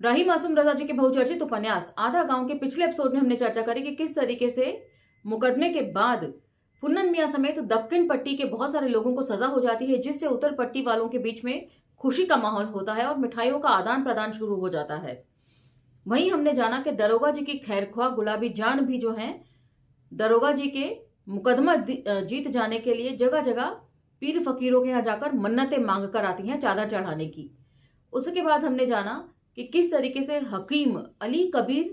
राही मासूम रजा जी के बहुचर्चित उपन्यास आधा गांव के पिछले एपिसोड में हमने चर्चा करी कि किस तरीके से मुकदमे के बाद फुन्नन मियां समेत दक्कन पट्टी के बहुत सारे लोगों को सजा हो जाती है, जिससे उत्तर पट्टी वालों के बीच में खुशी का माहौल होता है और मिठाइयों का आदान प्रदान शुरू हो जाता है। वहीं हमने जाना कि दरोगा जी की खैरख्वाह गुलाबी जान भी जो है दरोगा जी के मुकदमा जीत जाने के लिए जगह जगह पीर फकीरों के यहाँ जाकर मन्नतें मांग कर आती हैं चादर चढ़ाने की। उसके बाद हमने जाना कि किस तरीके से हकीम अली कबीर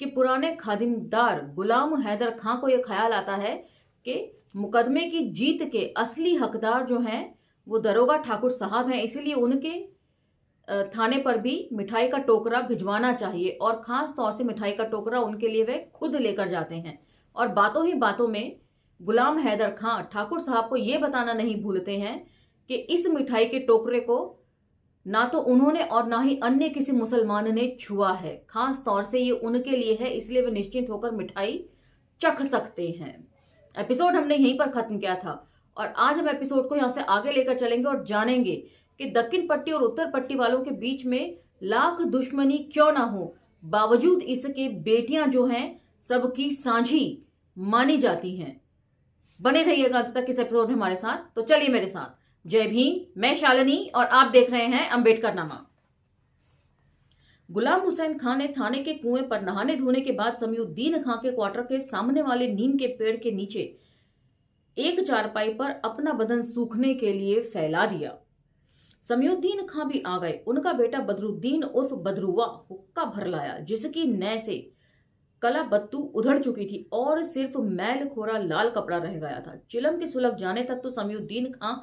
के पुराने खादिमदार गुलाम हैदर खां को यह ख्याल आता है कि मुकदमे की जीत के असली हकदार जो हैं वो दरोगा ठाकुर साहब हैं, इसीलिए उनके थाने पर भी मिठाई का टोकरा भिजवाना चाहिए और खास तौर से मिठाई का टोकरा उनके लिए वे खुद लेकर जाते हैं। और बातों ही बातों में गुलाम हैदर खां ठाकुर साहब को यह बताना नहीं भूलते हैं कि इस मिठाई के टोकरे को ना तो उन्होंने और ना ही अन्य किसी मुसलमान ने छुआ है, खास तौर से ये उनके लिए है, इसलिए वे निश्चिंत होकर मिठाई चख सकते हैं। एपिसोड हमने यहीं पर खत्म किया था और आज हम एपिसोड को यहां से आगे लेकर चलेंगे और जानेंगे कि दक्षिण पट्टी और उत्तर पट्टी वालों के बीच में लाख दुश्मनी क्यों ना हो, बावजूद इसके बेटियां जो हैं सबकी साझी मानी जाती हैं। बने रहिएगा अंत तक इस एपिसोड में हमारे साथ। तो चलिए मेरे साथ। जय भीम, मैं शालिनी और आप देख रहे हैं अंबेडकर नामा। गुलाम हुसैन खान ने थाने के कुएं पर नहाने धोने के बाद समीउद्दीन खां के क्वार्टर के सामने वाले नीम के पेड़ के नीचे एक चारपाई पर अपना बदन सूखने के लिए फैला दिया। समीउद्दीन खां भी आ गए। उनका बेटा बदरुद्दीन उर्फ बदरुआ हुक्का भर लाया, जिसकी नय से कला बत्तू उधड़ चुकी थी और सिर्फ मैल खोरा लाल कपड़ा रह गया था। चिलम के सुलग जाने तक तो समीउद्दीन खां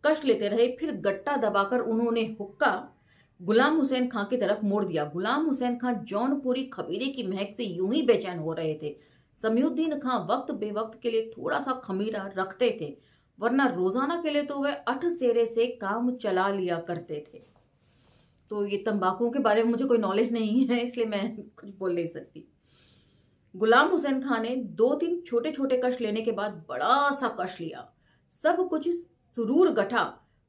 कष्ट लेते रहे, फिर गट्टा दबाकर उन्होंने हुक्का गुलाम हुसैन खां की तरफ मोड़ दिया। गुलाम हुसैन खां जौनपुरी खमीरे की महक से यूं ही बेचैन हो रहे थे। समीउद्दीन खां वक्त बेवक्त के लिए थोड़ा सा खमीरा रखते थे, वरना रोजाना के लिए तो वह 8 सेरे से काम चला लिया करते थे। तो ये तंबाकू के बारे में मुझे कोई नॉलेज नहीं है, इसलिए मैं कुछ बोल नहीं सकती। गुलाम हुसैन खां ने 2-3 छोटे छोटे कष्ट लेने के बाद बड़ा सा कष्ट लिया। सब कुछ सुरूर गठा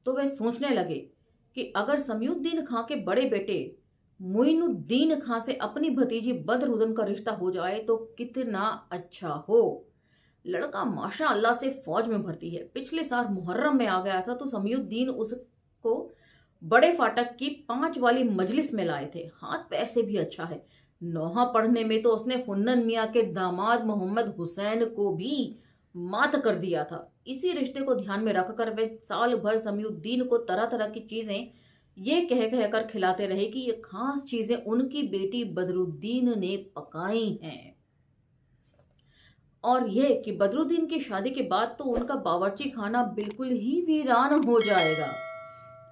तो वे सोचने लगे कि अगर समीउद्दीन खां के बड़े बेटे मुइनुद्दीन खां से अपनी भतीजी बदरुद्दन का रिश्ता हो जाए तो कितना अच्छा हो। लड़का माशाअल्लाह से फौज में भर्ती है, पिछले साल मुहर्रम में आ गया था तो समीउद्दीन उसको बड़े फाटक की 5 वाली मजलिस में लाए थे। हाथ पैर से भी अच्छा है। नौहा पढ़ने में तो उसने फुन्नन मियाँ के दामाद मोहम्मद हुसैन को भी मात कर दिया था। इसी रिश्ते को ध्यान में रखकर वे साल भर समीउद्दीन को तरह तरह की चीजें ये कह कहकर खिलाते रहे कि ये खास चीजें उनकी बेटी बदरुद्दीन ने पकाई हैं, और यह कि बदरुद्दीन की शादी के बाद तो उनका बावर्ची खाना बिल्कुल ही वीरान हो जाएगा।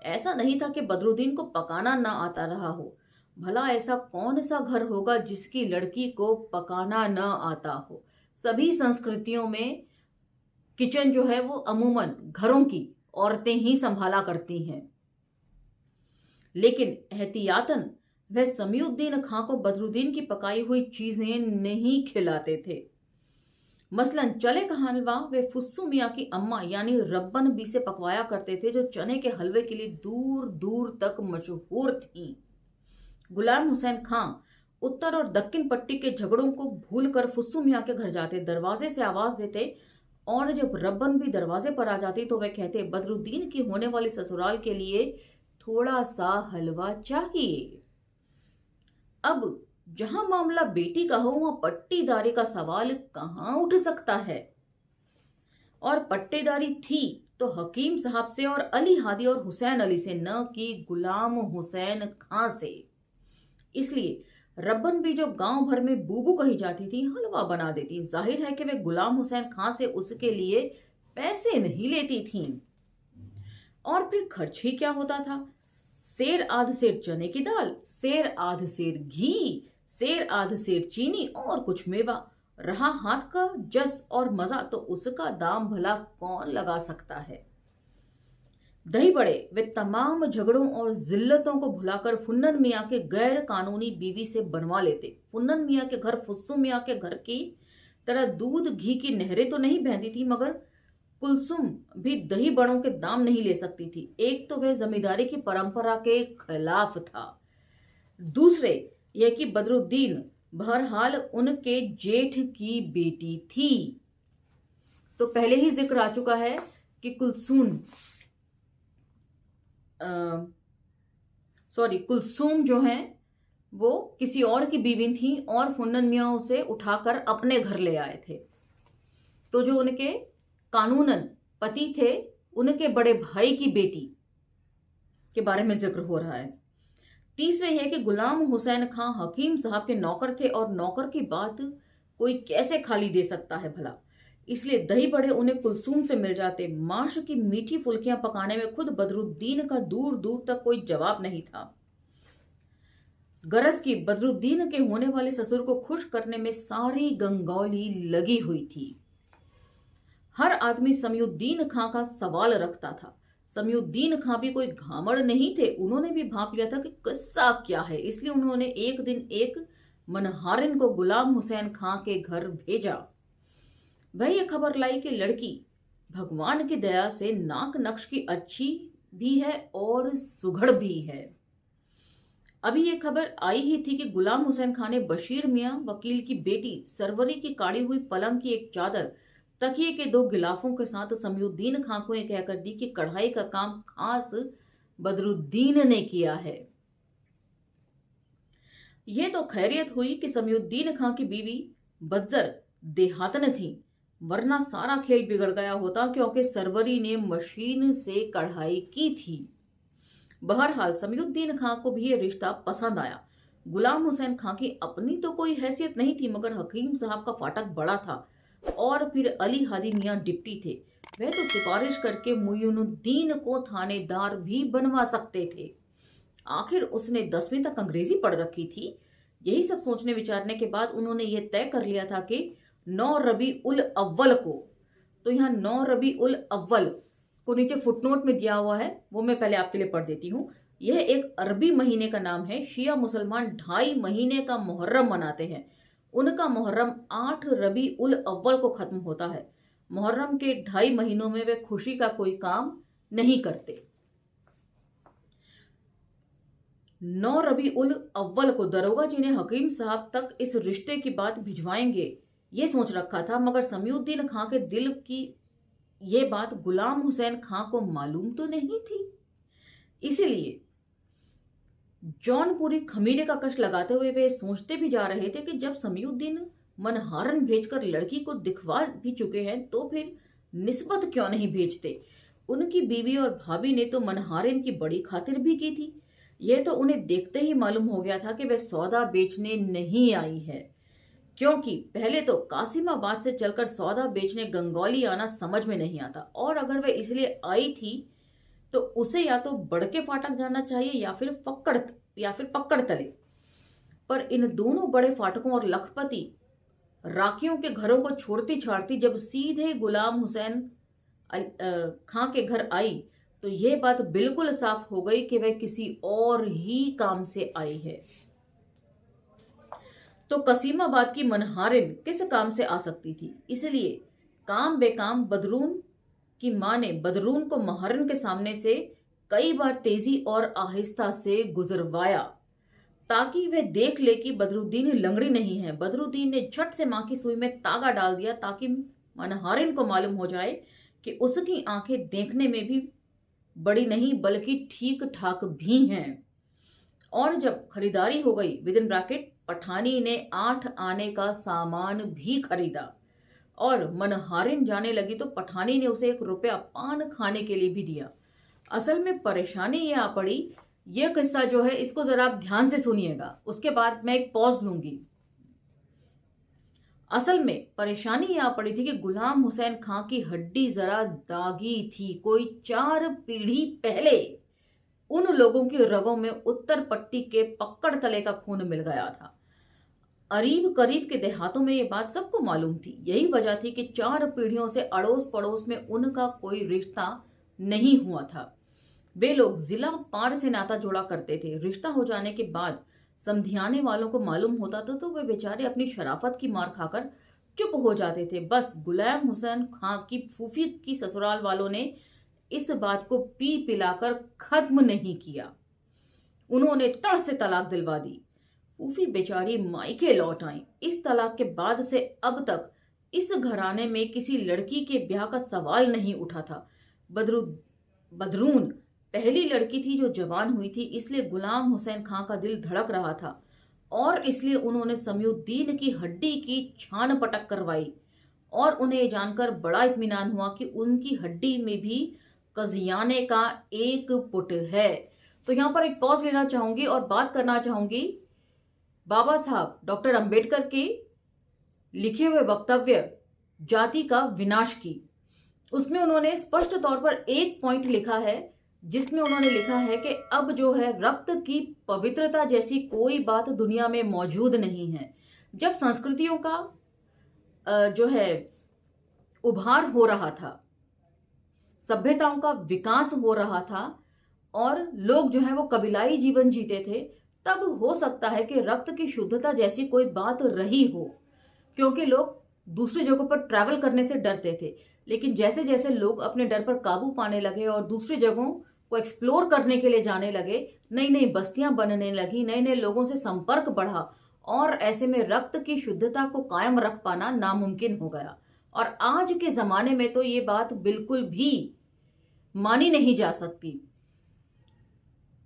ऐसा नहीं था कि बदरुद्दीन को पकाना ना आता रहा हो। भला ऐसा कौन सा घर होगा जिसकी लड़की को पकाना ना आता हो। सभी संस्कृतियों में किचन जो है वो अमूमन घरों की औरतें ही संभाला करती हैं, लेकिन एहतियातन वह समीउद्दीन खां को बदरुद्दीन की पकाई हुई चीजें नहीं खिलाते थे। मसलन चले का हलवा वे फुस्सू मियाँ की अम्मा यानी रब्बन बी से पकवाया करते थे, जो चने के हलवे के लिए दूर दूर तक मशहूर थीं। गुलाम हुसैन खां उत्तर और दक्षिण पट्टी के झगड़ों को भूलकर फुस्सू मियाँ के घर जाते, दरवाजे से आवाज देते और जब रब्बन भी दरवाजे पर आ जाती तो वह कहते, बदरुद्दीन की होने वाली ससुराल के लिए थोड़ा सा हलवा चाहिए। अब जहां मामला बेटी का हो वहां पट्टीदारी का सवाल कहां उठ सकता है। और पट्टेदारी थी तो हकीम साहब से और अली हादी और हुसैन अली से, न कि गुलाम हुसैन खां से। इसलिए रब्बन भी जो गांव भर में बूबू कही जाती थी हलवा बना देती। जाहिर है कि वे गुलाम हुसैन खां से उसके लिए पैसे नहीं लेती थीं। और फिर खर्च ही क्या होता था। सेर आध सेर चने की दाल, सेर आध सेर घी, सेर आध सेर चीनी और कुछ मेवा। रहा हाथ का जस और मजा तो उसका दाम भला कौन लगा सकता है। दही बड़े वे तमाम झगड़ों और जिल्लतों को भुलाकर फुन्नन मियाँ के गैर कानूनी बीवी से बनवा लेते। फुन्नन मियाँ के घर फुस्सू मियाँ के घर की तरह दूध घी की नहरें तो नहीं बहती थी, मगर कुलसुम भी दही बड़ों के दाम नहीं ले सकती थी। एक तो वह जमींदारी की परंपरा के खिलाफ था, दूसरे यह कि बदरुद्दीन बहरहाल उनके जेठ की बेटी थी। तो पहले ही जिक्र आ चुका है कि कुलसूम जो हैं वो किसी और की बीवी थी और फुन्नन मियाँ उसे उठाकर अपने घर ले आए थे। तो जो उनके कानूनन पति थे उनके बड़े भाई की बेटी के बारे में जिक्र हो रहा है। तीसरे यह कि गुलाम हुसैन खां हकीम साहब के नौकर थे और नौकर की बात कोई कैसे खाली दे सकता है भला। इसलिए दही बड़े उन्हें कुलसूम से मिल जाते। माश की मीठी फुल्कियां पकाने में खुद बदरुद्दीन का दूर दूर तक कोई जवाब नहीं था। गरज की बदरुद्दीन के होने वाले ससुर को खुश करने में सारी गंगौली लगी हुई थी। हर आदमी समयुद्दीन खां का सवाल रखता था। समयुद्दीन खां भी कोई घामड़ नहीं थे। उन्होंने भी भांप लिया था कि किस्सा क्या है। इसलिए उन्होंने एक दिन एक मनहारिन को गुलाम हुसैन खां के घर भेजा। वह यह खबर लाई कि लड़की भगवान की दया से नाक नक्श की अच्छी भी है और सुघड़ भी है। अभी यह खबर आई ही थी कि गुलाम हुसैन खां ने बशीर मियां वकील की बेटी सरवरी की काढ़ी हुई पलंग की एक चादर तकिए के 2 गिलाफों के साथ समयुद्दीन खां को यह कहकर दी कि कढ़ाई का काम खास बदरुद्दीन ने किया है। यह तो खैरियत हुई कि समयुद्दीन खां की बीवी बज्जर देहातन थी, वरना सारा खेल बिगड़ गया होता क्योंकि सरवरी ने मशीन से कढ़ाई की थी। बहरहाल समयुद्दीन खां को भी यह रिश्ता पसंद आया। गुलाम हुसैन खां की अपनी तो कोई हैसियत नहीं थी, मगर हकीम साहब का फाटक बड़ा था और फिर अली हादी मियां डिप्टी थे। वह तो सिफारिश करके मुइनुद्दीन को थानेदार भी बनवा सकते थे। आखिर उसने 10वीं तक अंग्रेजी पढ़ रखी थी। यही सब सोचने विचारने के बाद उन्होंने ये तय कर लिया था कि 9 रबी उल अव्वल को, तो यहाँ 9 रबी उल अव्वल को नीचे फुटनोट में दिया हुआ है, वो मैं पहले आपके लिए पढ़ देती हूँ। यह एक अरबी महीने का नाम है। शिया मुसलमान 2.5 महीने का मुहर्रम मनाते हैं। उनका मुहर्रम 8 रबी उल अव्वल को खत्म होता है। मुहर्रम के 2.5 महीनों में वे खुशी का कोई काम नहीं करते। 9 रबी उल अव्वल को दरोगा जी ने हकीम साहब तक इस रिश्ते की बात भिजवाएंगे ये सोच रखा था, मगर समयुद्दीन खां के दिल की ये बात गुलाम हुसैन खां को मालूम तो नहीं थी। इसीलिए जौनपुरी खमीरे का कष्ट लगाते हुए वे सोचते भी जा रहे थे कि जब समयुद्दीन मनहारन भेजकर लड़की को दिखवा भी चुके हैं तो फिर निस्बत क्यों नहीं भेजते। उनकी बीवी और भाभी ने तो मनहारिन की बड़ी खातिर भी की थी। यह तो उन्हें देखते ही मालूम हो गया था कि वह सौदा बेचने नहीं आई है, क्योंकि पहले तो कासिमाबाद से चलकर सौदा बेचने गंगौली आना समझ में नहीं आता, और अगर वह इसलिए आई थी तो उसे या तो बड़के फाटक जाना चाहिए या फिर पक्कड़ तले। पर इन दोनों बड़े फाटकों और लखपति राखियों के घरों को छोड़ती छाड़ती जब सीधे गुलाम हुसैन खां के घर आई तो यह बात बिल्कुल साफ हो गई कि वह किसी और ही काम से आई है। तो कसीमाबाद की मनहारिन किस काम से आ सकती थी। इसलिए काम बेकाम बदरून की मां ने बदरून को महारिन के सामने से कई बार तेजी और आहिस्ता से गुजरवाया ताकि वह देख ले कि बदरुद्दीन लंगड़ी नहीं है। बदरुद्दीन ने झट से मां की सुई में तागा डाल दिया ताकि मनहारिन को मालूम हो जाए कि उसकी आंखें देखने में भी बड़ी नहीं बल्कि ठीक ठाक भी हैं। और जब खरीदारी हो गई विदिन ब्रैकेट पठानी ने 8 आने का सामान भी खरीदा और मनहारिन जाने लगी तो पठानी ने उसे 1 रुपया पान खाने के लिए भी दिया। असल में परेशानी ये आ पड़ी, यह किस्सा जो है इसको जरा आप ध्यान से सुनिएगा, उसके बाद मैं एक पॉज लूंगी। असल में परेशानी ये आ पड़ी थी कि गुलाम हुसैन खां की हड्डी जरा दागी थी। कोई 4 पीढ़ी पहले उन लोगों की रगों में उत्तर पट्टी के पक्कड़ तले का खून मिल गया था। करीब करीब के देहातों में ये बात सबको मालूम थी। यही वजह थी कि 4 पीढ़ियों से अड़ोस पड़ोस में उनका कोई रिश्ता नहीं हुआ था। वे लोग जिला पार से नाता जोड़ा करते थे। रिश्ता हो जाने के बाद समधियाने वालों को मालूम होता था तो वे बेचारे अपनी शराफत की मार खाकर चुप हो जाते थे। बस गुलाम हुसैन खां की फूफी की ससुराल वालों ने इस बात को पी पिलाकर खत्म नहीं किया। उन्होंने तड़ से तलाक दिलवा दी। फूफी बेचारी मायके लौट आई। इस तलाक के बाद से अब तक इस घराने में किसी लड़की के ब्याह का सवाल नहीं उठा था। बदरू बदरून पहली लड़की थी जो जवान हुई थी, इसलिए गुलाम हुसैन खां का दिल धड़क रहा था और इसलिए उन्होंने समयुद्दीन की हड्डी की छान पटक करवाई और उन्हें ये जानकर बड़ा इत्मीनान हुआ कि उनकी हड्डी में भी कजियाने का एक पुट है। तो यहाँ पर एक पॉज लेना चाहूंगी और बात करना चाहूंगी बाबा साहब डॉक्टर अंबेडकर के लिखे हुए वक्तव्य जाति का विनाश की। उसमें उन्होंने स्पष्ट तौर पर एक पॉइंट लिखा है जिसमें उन्होंने लिखा है कि अब जो है रक्त की पवित्रता जैसी कोई बात दुनिया में मौजूद नहीं है। जब संस्कृतियों का जो है उभार हो रहा था, सभ्यताओं का विकास हो रहा था और लोग जो है वो कबीलाई जीवन जीते थे, तब हो सकता है कि रक्त की शुद्धता जैसी कोई बात रही हो, क्योंकि लोग दूसरी जगहों पर ट्रैवल करने से डरते थे। लेकिन जैसे जैसे लोग अपने डर पर काबू पाने लगे और दूसरी जगहों को एक्सप्लोर करने के लिए जाने लगे, नई नई बस्तियां बनने लगी, नए नए लोगों से संपर्क बढ़ा और ऐसे में रक्त की शुद्धता को कायम रख पाना नामुमकिन हो गया। और आज के जमाने में तो ये बात बिल्कुल भी मानी नहीं जा सकती।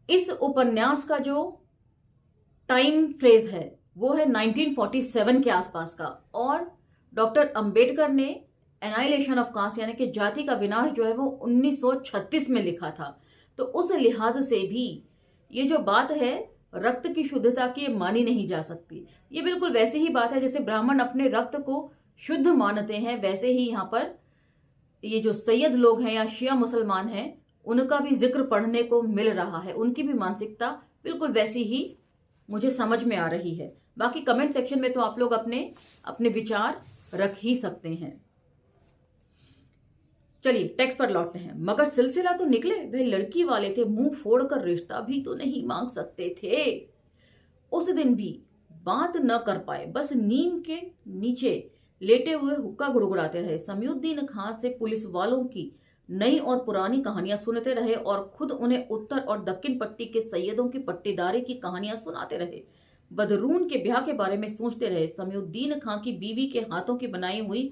इस उपन्यास का जो टाइम फ्रेज है वो है 1947 के आसपास का और डॉक्टर अंबेडकर ने एनाइलेशन ऑफ कास्ट यानी कि जाति का विनाश जो है वो 1936 में लिखा था। तो उस लिहाज से भी ये जो बात है रक्त की शुद्धता की मानी नहीं जा सकती। ये बिल्कुल वैसी ही बात है जैसे ब्राह्मण अपने रक्त को शुद्ध मानते हैं, वैसे ही यहाँ पर ये जो सैयद लोग हैं या शिया मुसलमान हैं उनका भी जिक्र पढ़ने को मिल रहा है। उनकी भी मानसिकता बिल्कुल वैसी ही मुझे समझ में आ रही है। बाकी कमेंट सेक्शन में तो आप लोग अपने अपने विचार रख ही सकते हैं। चलिए टेक्स्ट पर लौटते हैं। मगर सिलसिला तो निकले, वह लड़की वाले थे, मुंह फोड़कर रिश्ता भी तो नहीं मांग सकते थे। उस दिन भी बात न कर पाए, बस नीम के नीचे लेटे हुए हुक्का गुड़गुड़ाते रहे। समयुद्दीन खान से पुलिस वालों की नई और पुरानी कहानियां सुनते रहे और खुद उन्हें उत्तर और दक्षिण पट्टी के सैयदों की पट्टीदारी की कहानियां सुनाते रहे। बदरून के ब्याह के बारे में सोचते रहे। समयुद्दीन खान की बीवी के हाथों की बनाई हुई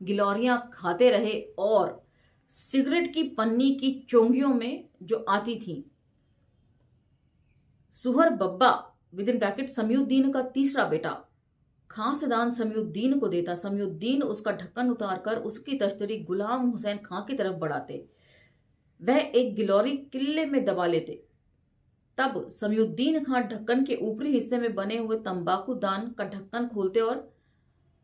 गिलौरियां खाते रहे और सिगरेट की पन्नी की चोंगियों में जो आती थी। सुहर बब्बा विद इन ब्रैकेट समयुद्दीन का तीसरा बेटा खासदान समयुद्दीन को देता। समयुद्दीन उसका ढक्कन उतारकर उसकी तश्तरी गुलाम हुसैन खां की तरफ बढ़ाते। वह एक गिलौरी किले में दबा लेते। तब समयुद्दीन खां ढक्कन के ऊपरी हिस्से में बने हुए तंबाकू दान का ढक्कन खोलते और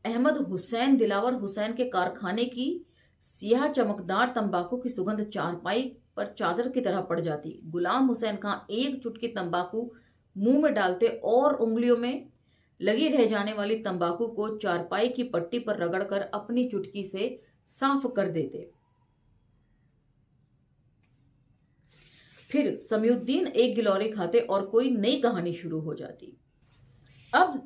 अहमद हुसैन दिलावर हुसैन के कारखाने की सियाह चमकदार तंबाकू की सुगंध चारपाई पर चादर की तरह पड़ जाती। गुलाम हुसैन खां एक चुटकी तंबाकू मुंह में डालते और उंगलियों में लगी रह जाने वाली तंबाकू को चारपाई की पट्टी पर रगड़कर अपनी चुटकी से साफ कर देते। फिर समयुद्दीन एक गिलौरी खाते और कोई नई कहानी शुरू हो जाती। अब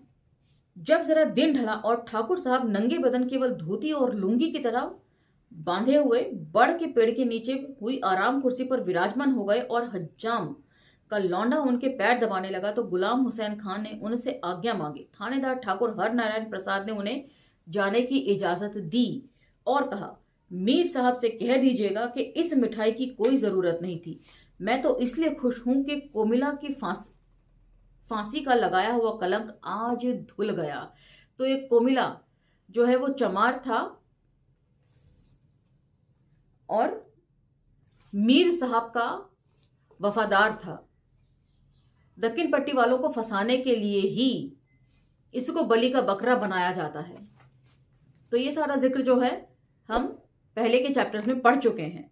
जब जरा दिन ढला और ठाकुर साहब नंगे बदन केवल धोती और लुंगी की तरह बांधे हुए बड़ के पेड़ के नीचे हुई आराम कुर्सी पर विराजमान हो गए और हज्जाम का लौंडा उनके पैर दबाने लगा तो गुलाम हुसैन खान ने उनसे आज्ञा मांगी। थानेदार ठाकुर हरनारायण प्रसाद ने उन्हें जाने की इजाजत दी और कहा, मीर साहब से कह दीजिएगा कि इस मिठाई की कोई जरूरत नहीं थी। मैं तो इसलिए खुश हूं कि कोमिला की फांसी का लगाया हुआ कलंक आज धुल गया। तो ये कोमिला जो है वो चमार था और मीर साहब का वफादार था। दक्षिण पट्टी वालों को फंसाने के लिए ही इसको बलि का बकरा बनाया जाता है। तो ये सारा जिक्र जो है हम पहले के चैप्टर्स में पढ़ चुके हैं।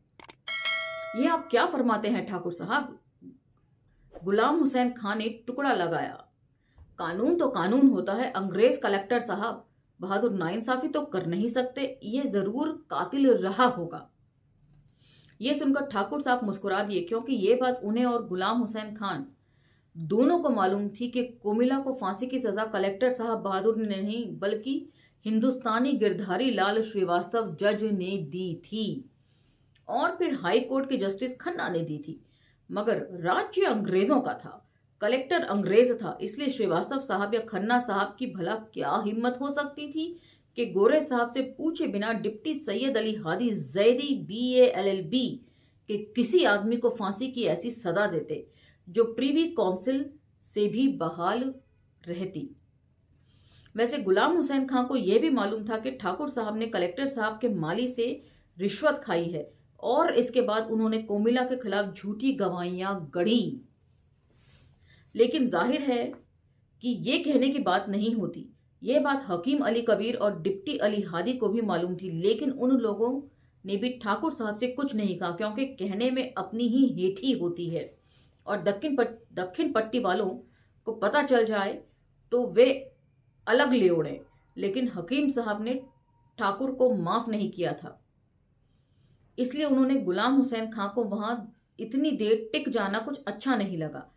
ये आप क्या फरमाते हैं ठाकुर साहब? गुलाम हुसैन खान ने टुकड़ा लगाया। कानून तो कानून होता है, अंग्रेज कलेक्टर साहब बहादुर नाइंसाफी तो कर नहीं सकते। ये जरूर कातिल रहा होगा। ये सुनकर ठाकुर साहब मुस्कुरा दिए, क्योंकि ये बात उन्हें और गुलाम हुसैन खान दोनों को मालूम थी कि कोमिला को फांसी की सजा कलेक्टर साहब बहादुर ने नहीं बल्कि हिंदुस्तानी गिरधारी लाल श्रीवास्तव जज ने दी थी और फिर हाई कोर्ट के जस्टिस खन्ना ने दी थी। मगर राज्य अंग्रेजों का था। कलेक्टर अंग्रेज था, इसलिए श्रीवास्तव साहब या खन्ना साहब की भला क्या हिम्मत हो सकती थी कि गोरे साहब से पूछे बिना deputy Syed Ali Hadi Zaidi BA LLB के किसी आदमी को फांसी की ऐसी सजा देते जो प्रीवी काउंसिल से भी बहाल रहती। वैसे गुलाम हुसैन खां को यह भी मालूम था कि ठाकुर साहब ने कलेक्टर साहब के माली से रिश्वत खाई है और इसके बाद उन्होंने कोमिला के खिलाफ झूठी गवाहियां गढ़ी। लेकिन जाहिर है कि ये कहने की बात नहीं होती। ये बात हकीम अली कबीर और डिप्टी अली हादी को भी मालूम थी, लेकिन उन लोगों ने भी ठाकुर साहब से कुछ नहीं कहा, क्योंकि कहने में अपनी ही हेठी होती है और दक्षिण पट्टी वालों को पता चल जाए तो वे अलग ले उड़े। लेकिन हकीम साहब ने ठाकुर को माफ नहीं किया था, इसलिए उन्होंने गुलाम हुसैन खां को वहां इतनी देर टिक जाना कुछ अच्छा नहीं लगा।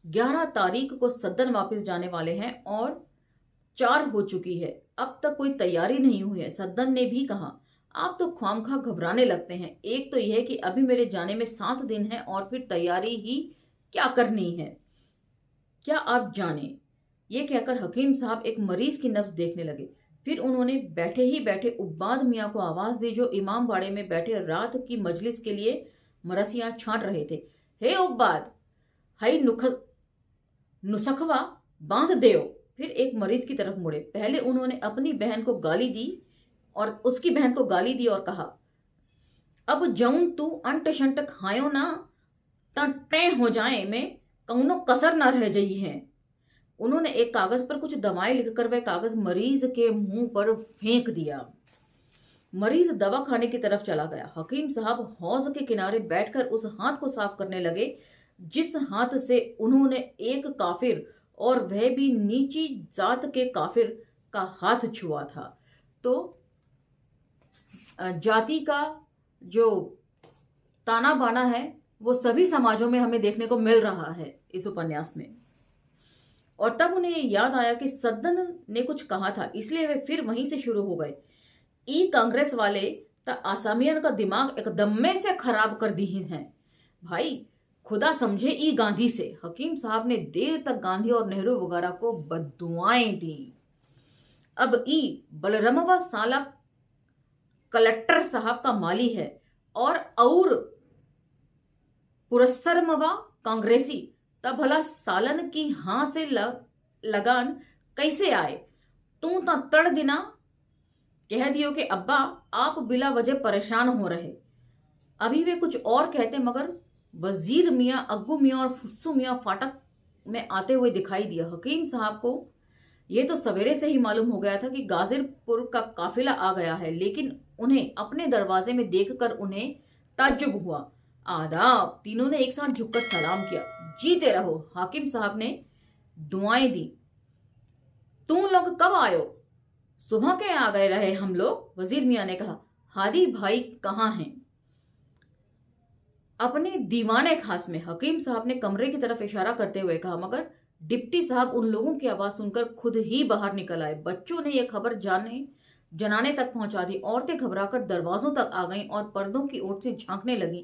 11 तारीख को सदन वापस जाने वाले हैं और 4 हो चुकी है, अब तक कोई तैयारी नहीं हुई है। सदन ने भी कहा, आप तो ख्वामखा घबराने लगते हैं। एक तो यह कि अभी मेरे जाने में 7 दिन है और फिर तैयारी ही क्या करनी है, क्या आप जाने। ये कहकर हकीम साहब एक मरीज की नब्ज देखने लगे। फिर उन्होंने बैठे ही बैठे उब्बाद मियाँ को आवाज दी, जो इमाम बाड़े में बैठे रात की मजलिस के लिए मरसियां छांट रहे थे। हे उब्बाद, हई नुसखवा बांध देओ। फिर एक मरीज की तरफ मुड़े। पहले उन्होंने अपनी बहन को गाली दी और उसकी बहन को गाली दी और कहा, अब जऊन तू अंट शंट खायो ना टे हो जाए में कौनो कसर ना रह जाई है। उन्होंने एक कागज पर कुछ दवाएं लिखकर वह कागज मरीज के मुंह पर फेंक दिया। मरीज दवा खाने की तरफ चला गया। हकीम साहब हौज के किनारे बैठकर उस हाथ को साफ करने लगे जिस हाथ से उन्होंने एक काफिर, और वह भी नीची जात के काफिर, का हाथ छुआ था। तो जाति का जो ताना बाना है वो सभी समाजों में हमें देखने को मिल रहा है इस उपन्यास में। और तब उन्हें याद आया कि सदन ने कुछ कहा था, इसलिए वे फिर वहीं से शुरू हो गए। ई कांग्रेस वाले त आसामियन का दिमाग एकदम में से खराब कर दी हैं भाई, खुदा समझे ई गांधी से। हकीम साहब ने देर तक गांधी और नेहरू वगैरह को बद्दुआएं दी। अब ई बलरमवा साला कलेक्टर साहब का माली है और पुरस्सरमवा कांग्रेसी, तब भला सालन की हां से लगान कैसे आए। तू ता तड़ दिना कह दियो कि अब्बा आप बिला वजह परेशान हो रहे। अभी वे कुछ और कहते, मगर वजीर मियाँ, अग्गू मियाँ और फुस्सू मियाँ फाटक में आते हुए दिखाई दिया। हकीम साहब को यह तो सवेरे से ही मालूम हो गया था कि गाजिरपुर का काफिला आ गया है, लेकिन उन्हें अपने दरवाजे में देखकर उन्हें ताज्जुब हुआ। आदाब। तीनों ने एक साथ झुककर सलाम किया। जीते रहो। हाकिम साहब ने दुआएं दी। तुम लोग कब आयो? सुबह के आ गए रहे हम लोग, वजीर मियाँ ने कहा। हादी भाई कहाँ हैं? अपने दीवाने खास में, हकीम साहब ने कमरे की तरफ इशारा करते हुए कहा, मगर डिप्टी साहब उन लोगों की आवाज सुनकर खुद ही बाहर निकल आए। बच्चों ने यह खबर जनाने तक पहुंचा दी। औरतें घबराकर दरवाजों तक आ गईं और पर्दों की ओर से झांकने लगीं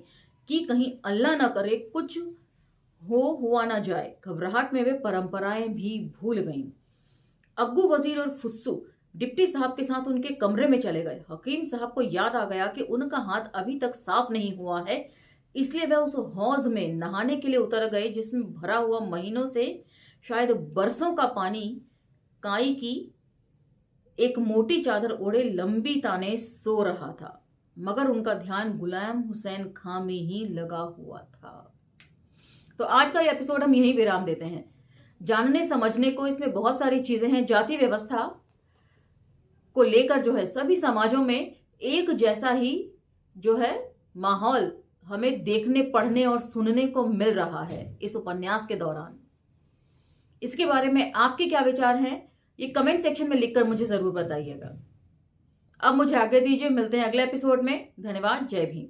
कि कहीं अल्लाह ना करे कुछ हुआ ना जाए। घबराहट में वे परंपराएं भी भूल गईं। अग्गू, वजीर और फुस्सू डिप्टी साहब के साथ उनके कमरे में चले गए। हकीम साहब को याद आ गया कि उनका हाथ अभी तक साफ नहीं हुआ है, इसलिए वह उस हौज में नहाने के लिए उतर गए जिसमें भरा हुआ महीनों से शायद बरसों का पानी काई की एक मोटी चादर ओढ़े लंबी ताने सो रहा था, मगर उनका ध्यान गुलाम हुसैन खां में ही लगा हुआ था। तो आज का ये एपिसोड हम यहीं विराम देते हैं। जानने समझने को इसमें बहुत सारी चीजें हैं। जाति व्यवस्था को लेकर जो है सभी समाजों में एक जैसा ही जो है माहौल हमें देखने, पढ़ने और सुनने को मिल रहा है इस उपन्यास के दौरान। इसके बारे में आपके क्या विचार हैं, ये कमेंट सेक्शन में लिखकर मुझे जरूर बताइएगा। अब मुझे आगे दीजिए, मिलते हैं अगले एपिसोड में। धन्यवाद। जय भीम।